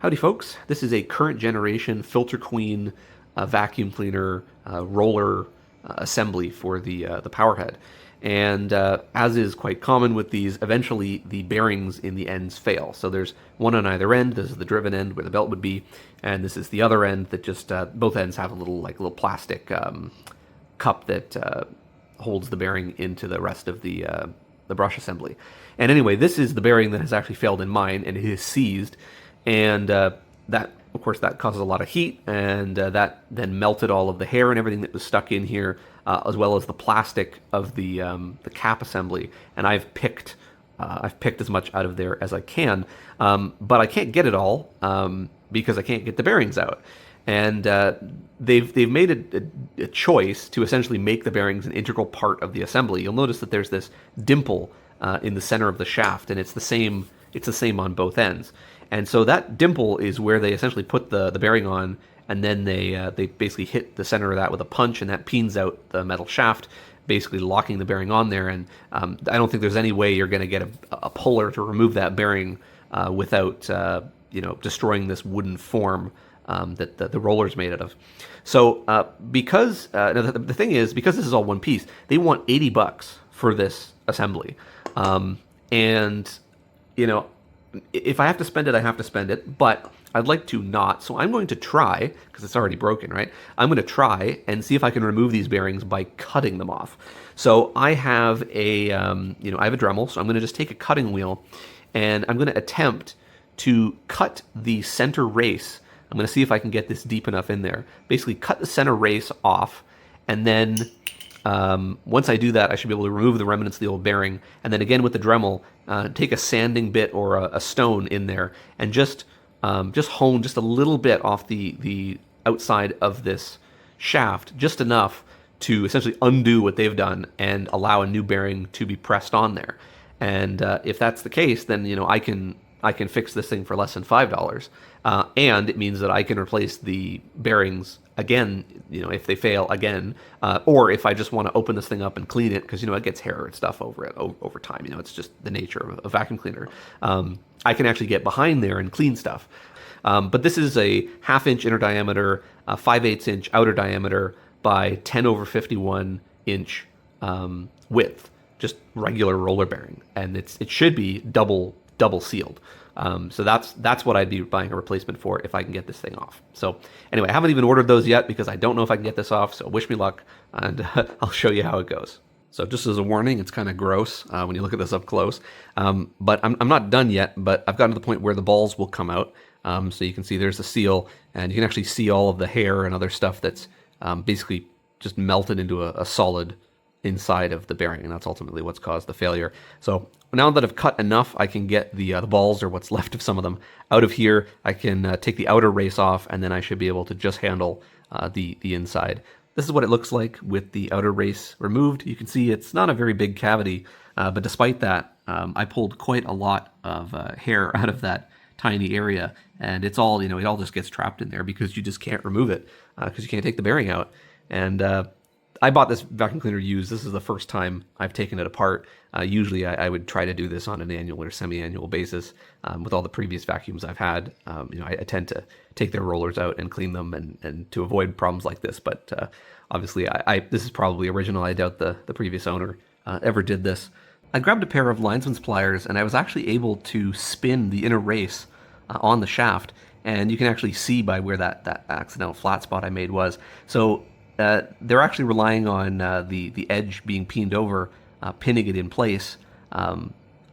Howdy folks, this is a current generation Filter Queen vacuum cleaner roller assembly for the power head. And as is quite common with these, eventually the bearings in the ends fail. So there's one on either end. This is the driven end where the belt would be, and this is the other end that just both ends have a little plastic cup that holds the bearing into the rest of the brush assembly. And anyway, this is the bearing that has actually failed in mine, and it is seized. And that, of course, that causes a lot of heat, and that then melted all of the hair and everything that was stuck in here, as well as the plastic of the cap assembly. And I've picked as much out of there as I can, but I can't get it all because I can't get the bearings out. And they've made a choice to essentially make the bearings an integral part of the assembly. You'll notice that there's this dimple in the center of the shaft, and it's the same on both ends. And so that dimple is where they essentially put the bearing on, and then they basically hit the center of that with a punch, and that peens out the metal shaft, basically locking the bearing on there. And I don't think there's any way you're going to get a puller to remove that bearing without destroying this wooden form that the roller's made out of. So because the thing is, because this is all one piece, they want $80 for this assembly, and if I have to spend it, I have to spend it, but I'd like to not. So I'm going to try, because it's already broken, right? I'm going to try and see if I can remove these bearings by cutting them off. So I have I have a Dremel, so I'm going to just take a cutting wheel, and I'm going to attempt to cut the center race. I'm going to see if I can get this deep enough in there. Basically, cut the center race off, and then once I do that, I should be able to remove the remnants of the old bearing, and then again with the Dremel, take a sanding bit or a stone in there, and just hone just a little bit off the outside of this shaft, just enough to essentially undo what they've done and allow a new bearing to be pressed on there. And if that's the case, then I can fix this thing for less than $5, and it means that I can replace the bearings again, if they fail again, or if I just want to open this thing up and clean it, because it gets hair and stuff over it over time. It's just the nature of a vacuum cleaner. I can actually get behind there and clean stuff. But this is a 1/2 inch inner diameter, 5/8 inch outer diameter by 10/51 inch width, just regular roller bearing, and it should be double sealed. So that's what I'd be buying a replacement for if I can get this thing off. So anyway, I haven't even ordered those yet because I don't know if I can get this off, so wish me luck, and I'll show you how it goes. So just as a warning, it's kind of gross when you look at this up close, but I'm not done yet, but I've gotten to the point where the balls will come out. So you can see there's the seal, and you can actually see all of the hair and other stuff that's basically just melted into a solid inside of the bearing, and that's ultimately what's caused the failure. So now that I've cut enough, I can get the balls, or what's left of some of them, out of here. I can take the outer race off, and then I should be able to just handle the inside. This is what it looks like with the outer race removed. You can see it's not a very big cavity, but despite that, I pulled quite a lot of hair out of that tiny area, and it's all, it all just gets trapped in there because you just can't remove it because you can't take the bearing out. And I bought this vacuum cleaner used. This is the first time I've taken it apart. Usually I would try to do this on an annual or semi-annual basis. With all the previous vacuums I've had, I tend to take their rollers out and clean them and to avoid problems like this. But obviously, this is probably original. I doubt the previous owner ever did this. I grabbed a pair of linesman's pliers, and I was actually able to spin the inner race on the shaft. And you can actually see by where that accidental flat spot I made was. So they're actually relying on the edge being peened over, pinning it in place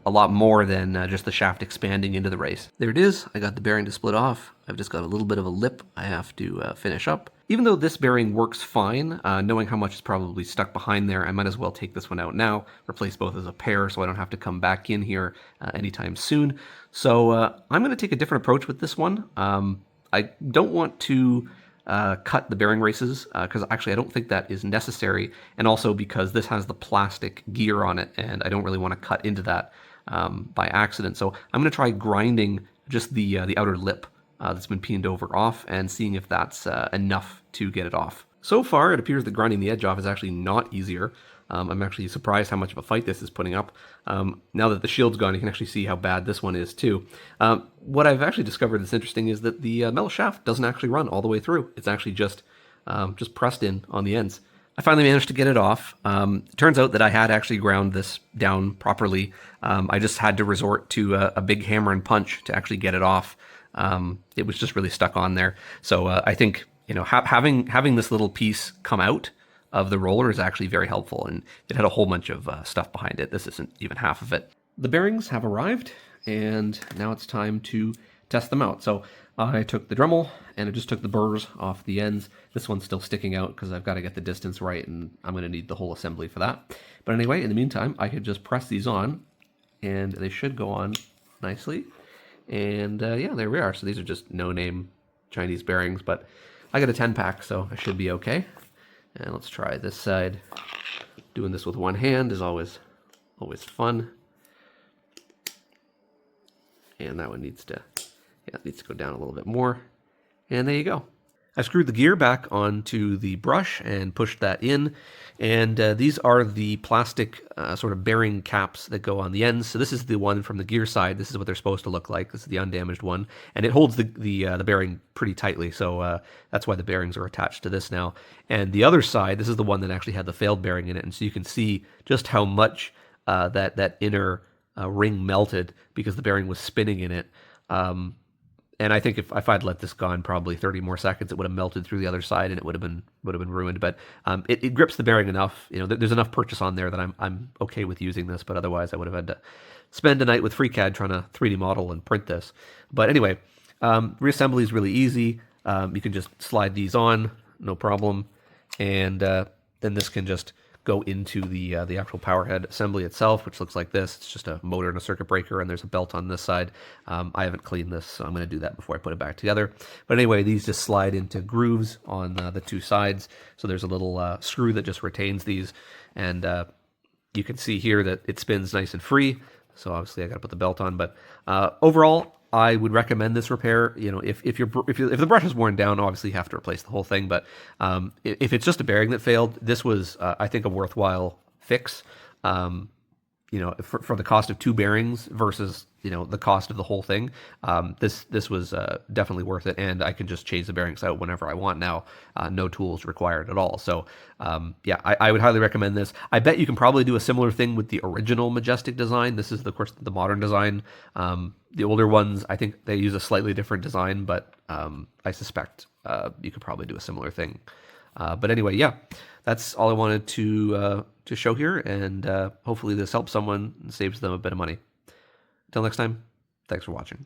a lot more than just the shaft expanding into the race. There it is. I got the bearing to split off. I've just got a little bit of a lip I have to finish up. Even though this bearing works fine, knowing how much is probably stuck behind there, I might as well take this one out now, replace both as a pair so I don't have to come back in here anytime soon. So I'm going to take a different approach with this one. I don't want to cut the bearing races because actually I don't think that is necessary, and also because this has the plastic gear on it and I don't really want to cut into that by accident. So I'm going to try grinding just the outer lip that's been peened over off and seeing if that's enough to get it off. So far it appears that grinding the edge off is actually not easier. I'm actually surprised how much of a fight this is putting up. Now that the shield's gone, you can actually see how bad this one is too. What I've actually discovered that's interesting is that the metal shaft doesn't actually run all the way through. It's actually just pressed in on the ends. I finally managed to get it off. It turns out that I had actually ground this down properly. I just had to resort to a big hammer and punch to actually get it off. It was just really stuck on there. So I think, you know, having this little piece come out of the roller is actually very helpful, and it had a whole bunch of stuff behind it. This isn't even half of it. The bearings have arrived, and now it's time to test them out. So I took the Dremel and I just took the burrs off the ends. This one's still sticking out because I've got to get the distance right, and I'm going to need the whole assembly for that. But anyway, in the meantime, I could just press these on and they should go on nicely. And yeah, there we are. So these are just no-name Chinese bearings, but I got a 10-pack, so I should be okay. And let's try this side. Doing this with one hand is always fun. And that one needs to go down a little bit more. And there you go. I screwed the gear back onto the brush and pushed that in. And these are the plastic sort of bearing caps that go on the ends. So this is the one from the gear side. This is what they're supposed to look like. This is the undamaged one. And it holds the bearing pretty tightly. So that's why the bearings are attached to this now. And the other side, this is the one that actually had the failed bearing in it. And so you can see just how much that inner ring melted because the bearing was spinning in it. And I think if I'd let this gone probably 30 more seconds, it would have melted through the other side and it would have been ruined. But it grips the bearing enough. You know, there's enough purchase on there that I'm okay with using this. But otherwise, I would have had to spend a night with FreeCAD trying to 3D model and print this. But anyway, reassembly is really easy. You can just slide these on, no problem, and then this can just go into the actual power head assembly itself, which looks like this. It's just a motor and a circuit breaker, and there's a belt on this side. I haven't cleaned this, so I'm going to do that before I put it back together. But anyway, these just slide into grooves on the two sides. So there's a little screw that just retains these, and you can see here that it spins nice and free. So obviously I got to put the belt on, but overall, I would recommend this repair. You know, if the brush is worn down, obviously you have to replace the whole thing. But if it's just a bearing that failed, this was, I think, a worthwhile fix. You know, for the cost of two bearings versus, you know, the cost of the whole thing, this was definitely worth it. And I can just change the bearings out whenever I want now. No tools required at all. So yeah, I would highly recommend this. I bet you can probably do a similar thing with the original Majestic design. This is, of course, the modern design. The older ones, I think they use a slightly different design, but I suspect you could probably do a similar thing. But anyway, yeah, that's all I wanted to show here, and hopefully this helps someone and saves them a bit of money. Until next time, thanks for watching.